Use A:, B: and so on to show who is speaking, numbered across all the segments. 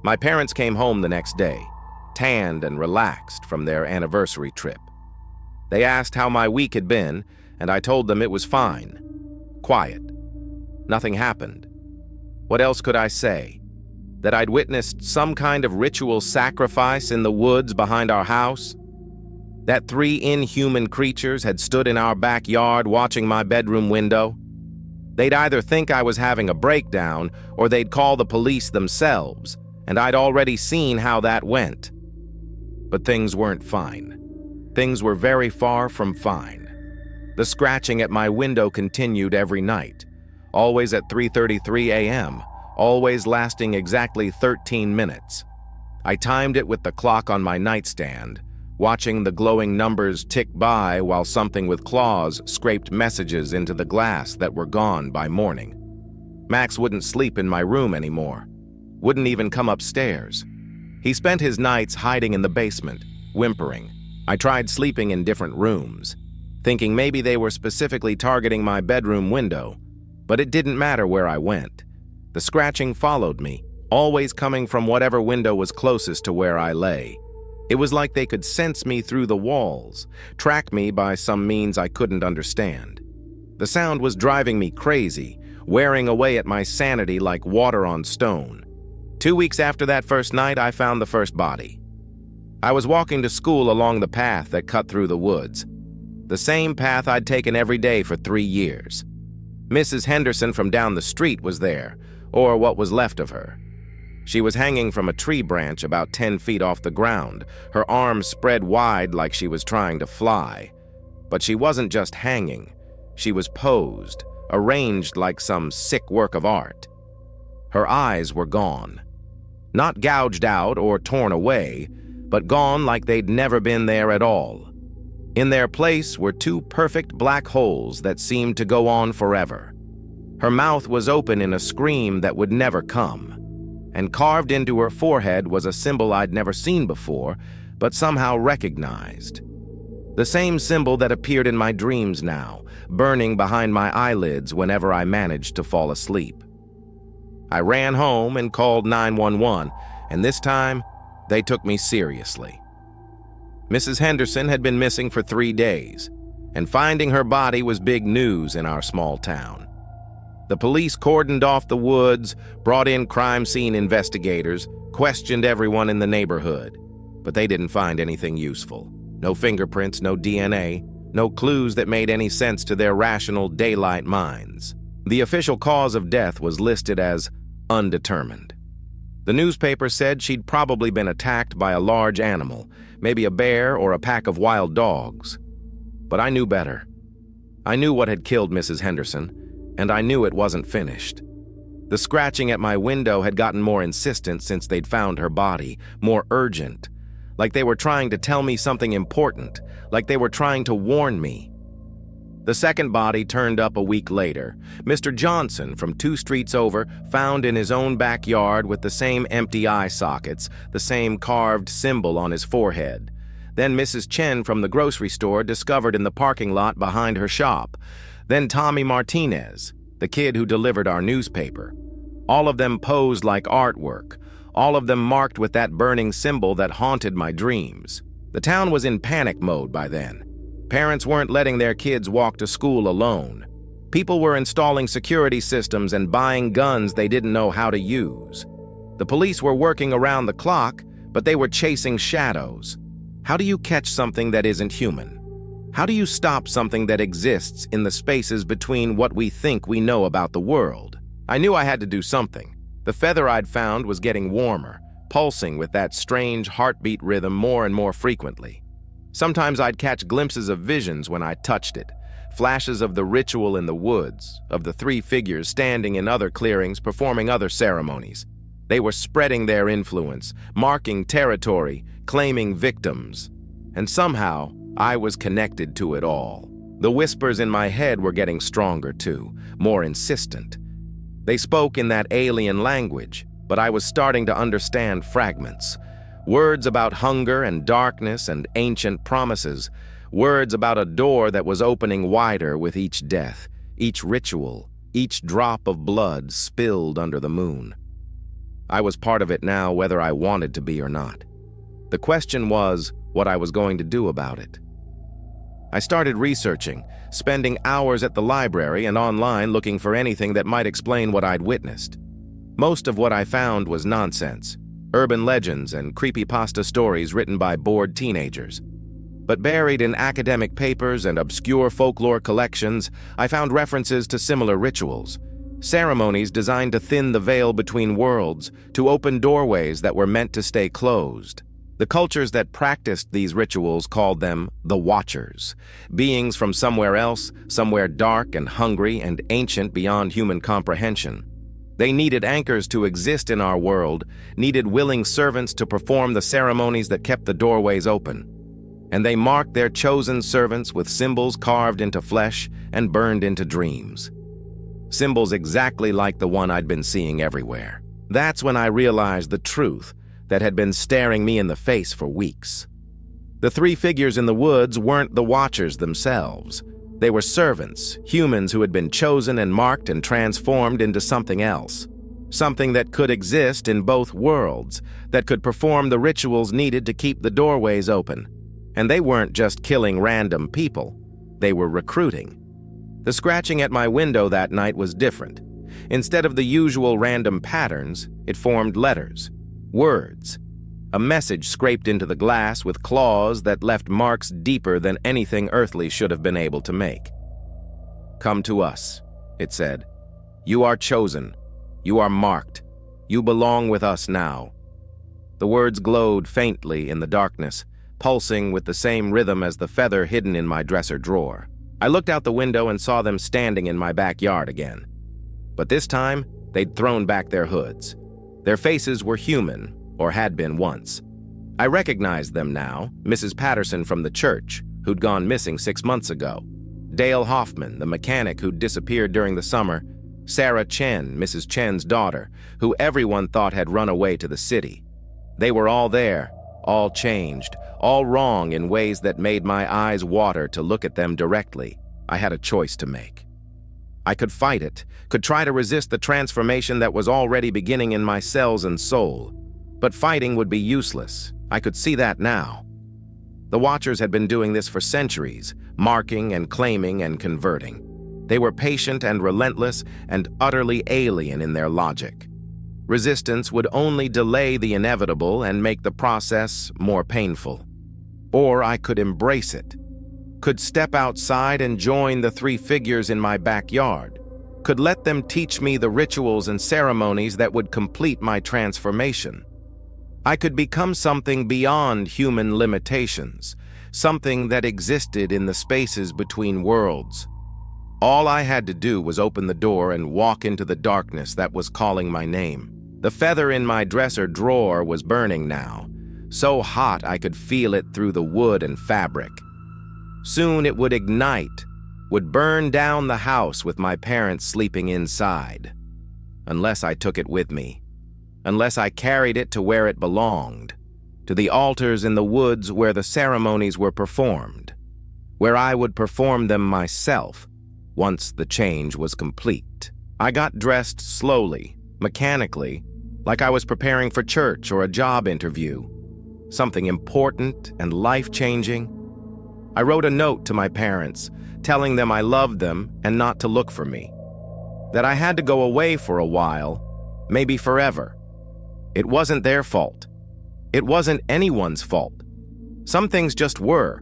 A: My parents came home the next day, tanned and relaxed from their anniversary trip. They asked how my week had been, and I told them it was fine. Quiet. Nothing happened. What else could I say? That I'd witnessed some kind of ritual sacrifice in the woods behind our house? That 3 inhuman creatures had stood in our backyard watching my bedroom window? They'd either think I was having a breakdown or they'd call the police themselves, and I'd already seen how that went. But things weren't fine. Things were very far from fine. The scratching at my window continued every night, always at 3:33 a.m., always lasting exactly 13 minutes. I timed it with the clock on my nightstand, watching the glowing numbers tick by while something with claws scraped messages into the glass that were gone by morning. Max wouldn't sleep in my room anymore, wouldn't even come upstairs. He spent his nights hiding in the basement, whimpering. I tried sleeping in different rooms, thinking maybe they were specifically targeting my bedroom window, but it didn't matter where I went. The scratching followed me, always coming from whatever window was closest to where I lay. It was like they could sense me through the walls, track me by some means I couldn't understand. The sound was driving me crazy, wearing away at my sanity like water on stone. 2 weeks after that first night, I found the first body. I was walking to school along the path that cut through the woods, the same path I'd taken every day for 3 years. Mrs. Henderson from down the street was there, or what was left of her. She was hanging from a tree branch about 10 feet off the ground, her arms spread wide like she was trying to fly. But she wasn't just hanging. She was posed, arranged like some sick work of art. Her eyes were gone. Not gouged out or torn away, but gone like they'd never been there at all. In their place were 2 perfect black holes that seemed to go on forever. Her mouth was open in a scream that would never come, and carved into her forehead was a symbol I'd never seen before, but somehow recognized. The same symbol that appeared in my dreams now, burning behind my eyelids whenever I managed to fall asleep. I ran home and called 911, and this time, they took me seriously. Mrs. Henderson had been missing for 3 days, and finding her body was big news in our small town. The police cordoned off the woods, brought in crime scene investigators, questioned everyone in the neighborhood, but they didn't find anything useful. No fingerprints, no DNA, no clues that made any sense to their rational daylight minds. The official cause of death was listed as undetermined. The newspaper said she'd probably been attacked by a large animal, maybe a bear or a pack of wild dogs. But I knew better. I knew what had killed Mrs. Henderson, and I knew it wasn't finished. The scratching at my window had gotten more insistent since they'd found her body, more urgent, like they were trying to tell me something important, like they were trying to warn me. The second body turned up a week later. Mr. Johnson from 2 streets over, found in his own backyard with the same empty eye sockets, the same carved symbol on his forehead. Then Mrs. Chen from the grocery store discovered in the parking lot behind her shop. Then Tommy Martinez, the kid who delivered our newspaper. All of them posed like artwork, all of them marked with that burning symbol that haunted my dreams. The town was in panic mode by then. Parents weren't letting their kids walk to school alone. People were installing security systems and buying guns they didn't know how to use. The police were working around the clock, but they were chasing shadows. How do you catch something that isn't human? How do you stop something that exists in the spaces between what we think we know about the world? I knew I had to do something. The feather I'd found was getting warmer, pulsing with that strange heartbeat rhythm more and more frequently. Sometimes I'd catch glimpses of visions when I touched it, flashes of the ritual in the woods, of the 3 figures standing in other clearings performing other ceremonies. They were spreading their influence, marking territory, claiming victims. And somehow, I was connected to it all. The whispers in my head were getting stronger too, more insistent. They spoke in that alien language, but I was starting to understand fragments. Words about hunger and darkness and ancient promises. Words about a door that was opening wider with each death, each ritual, each drop of blood spilled under the moon. I was part of it now, whether I wanted to be or not. The question was what I was going to do about it. I started researching, spending hours at the library and online looking for anything that might explain what I'd witnessed. Most of what I found was nonsense, urban legends and creepypasta stories written by bored teenagers. But buried in academic papers and obscure folklore collections, I found references to similar rituals, ceremonies designed to thin the veil between worlds, to open doorways that were meant to stay closed. The cultures that practiced these rituals called them the Watchers, beings from somewhere else, somewhere dark and hungry and ancient beyond human comprehension. They needed anchors to exist in our world, needed willing servants to perform the ceremonies that kept the doorways open. And they marked their chosen servants with symbols carved into flesh and burned into dreams. Symbols exactly like the one I'd been seeing everywhere. That's when I realized the truth that had been staring me in the face for weeks. The three figures in the woods weren't the Watchers themselves. They were servants, humans who had been chosen and marked and transformed into something else. Something that could exist in both worlds, that could perform the rituals needed to keep the doorways open. And they weren't just killing random people. They were recruiting. The scratching at my window that night was different. Instead of the usual random patterns, it formed letters. Words. A message scraped into the glass with claws that left marks deeper than anything earthly should have been able to make. "Come to us," it said. "You are chosen. You are marked. You belong with us now." The words glowed faintly in the darkness, pulsing with the same rhythm as the feather hidden in my dresser drawer. I looked out the window and saw them standing in my backyard again. But this time, they'd thrown back their hoods. Their faces were human, or had been once. I recognized them now, Mrs. Patterson from the church, who'd gone missing 6 months ago, Dale Hoffman, the mechanic who'd disappeared during the summer, Sarah Chen, Mrs. Chen's daughter, who everyone thought had run away to the city. They were all there, all changed, all wrong in ways that made my eyes water to look at them directly. I had a choice to make. I could fight it, could try to resist the transformation that was already beginning in my cells and soul. But fighting would be useless. I could see that now. The Watchers had been doing this for centuries, marking and claiming and converting. They were patient and relentless and utterly alien in their logic. Resistance would only delay the inevitable and make the process more painful. Or I could embrace it. Could step outside and join the three figures in my backyard. Could let them teach me the rituals and ceremonies that would complete my transformation. I could become something beyond human limitations, something that existed in the spaces between worlds. All I had to do was open the door and walk into the darkness that was calling my name. The feather in my dresser drawer was burning now, so hot I could feel it through the wood and fabric. Soon it would ignite, would burn down the house with my parents sleeping inside. Unless I took it with me. Unless I carried it to where it belonged. To the altars in the woods where the ceremonies were performed. Where I would perform them myself, once the change was complete. I got dressed slowly, mechanically, like I was preparing for church or a job interview. Something important and life-changing. I wrote a note to my parents, telling them I loved them and not to look for me. That I had to go away for a while, maybe forever. It wasn't their fault. It wasn't anyone's fault. Some things just were,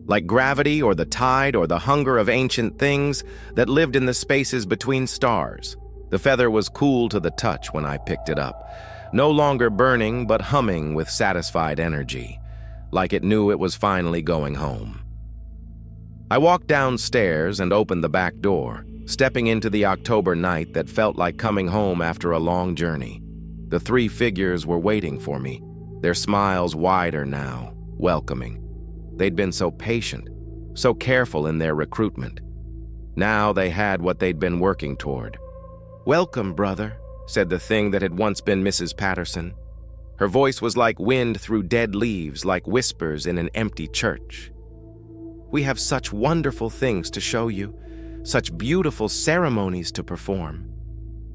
A: like gravity or the tide or the hunger of ancient things that lived in the spaces between stars. The feather was cool to the touch when I picked it up, no longer burning but humming with satisfied energy, like it knew it was finally going home. I walked downstairs and opened the back door, stepping into the October night that felt like coming home after a long journey. The three figures were waiting for me, their smiles wider now, welcoming. They'd been so patient, so careful in their recruitment. Now they had what they'd been working toward. "Welcome, brother," said the thing that had once been Mrs. Patterson. Her voice was like wind through dead leaves, like whispers in an empty church. "We have such wonderful things to show you, such beautiful ceremonies to perform."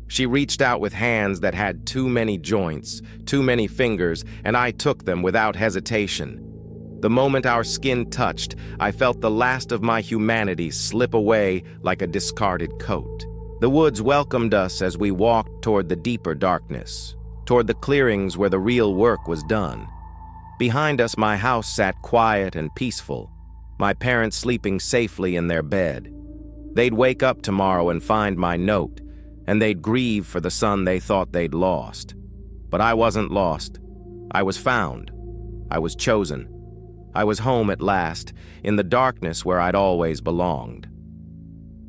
A: She reached out with hands that had too many joints, too many fingers, and I took them without hesitation. The moment our skin touched, I felt the last of my humanity slip away like a discarded coat. The woods welcomed us as we walked toward the deeper darkness, toward the clearings where the real work was done. Behind us, my house sat quiet and peaceful, my parents sleeping safely in their bed. They'd wake up tomorrow and find my note, and they'd grieve for the son they thought they'd lost. But I wasn't lost. I was found. I was chosen. I was home at last, in the darkness where I'd always belonged.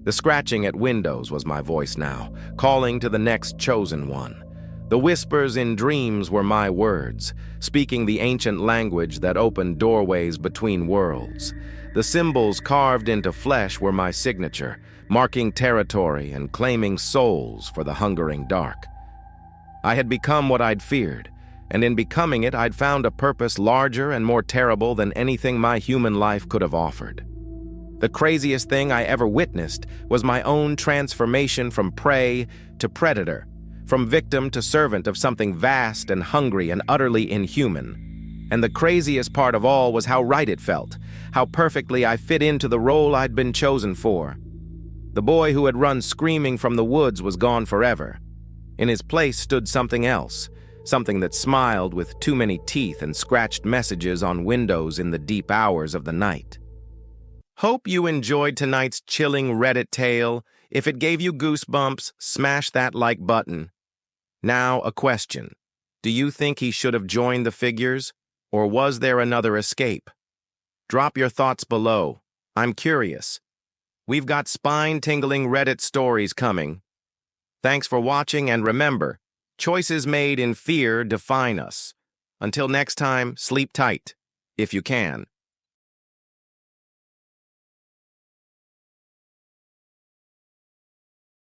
A: The scratching at windows was my voice now, calling to the next chosen one. The whispers in dreams were my words, speaking the ancient language that opened doorways between worlds. The symbols carved into flesh were my signature, marking territory and claiming souls for the hungering dark. I had become what I'd feared, and in becoming it, I'd found a purpose larger and more terrible than anything my human life could have offered. The craziest thing I ever witnessed was my own transformation from prey to predator, from victim to servant of something vast and hungry and utterly inhuman. And the craziest part of all was how right it felt, how perfectly I fit into the role I'd been chosen for. The boy who had run screaming from the woods was gone forever. In his place stood something else, something that smiled with too many teeth and scratched messages on windows in the deep hours of the night. Hope you enjoyed tonight's chilling Reddit tale. If it gave you goosebumps, smash that like button. Now, a question. Do you think he should have joined the figures, or was there another escape? Drop your thoughts below. I'm curious. We've got spine-tingling Reddit stories coming. Thanks for watching, and remember, choices made in fear define us. Until next time, sleep tight, if you can.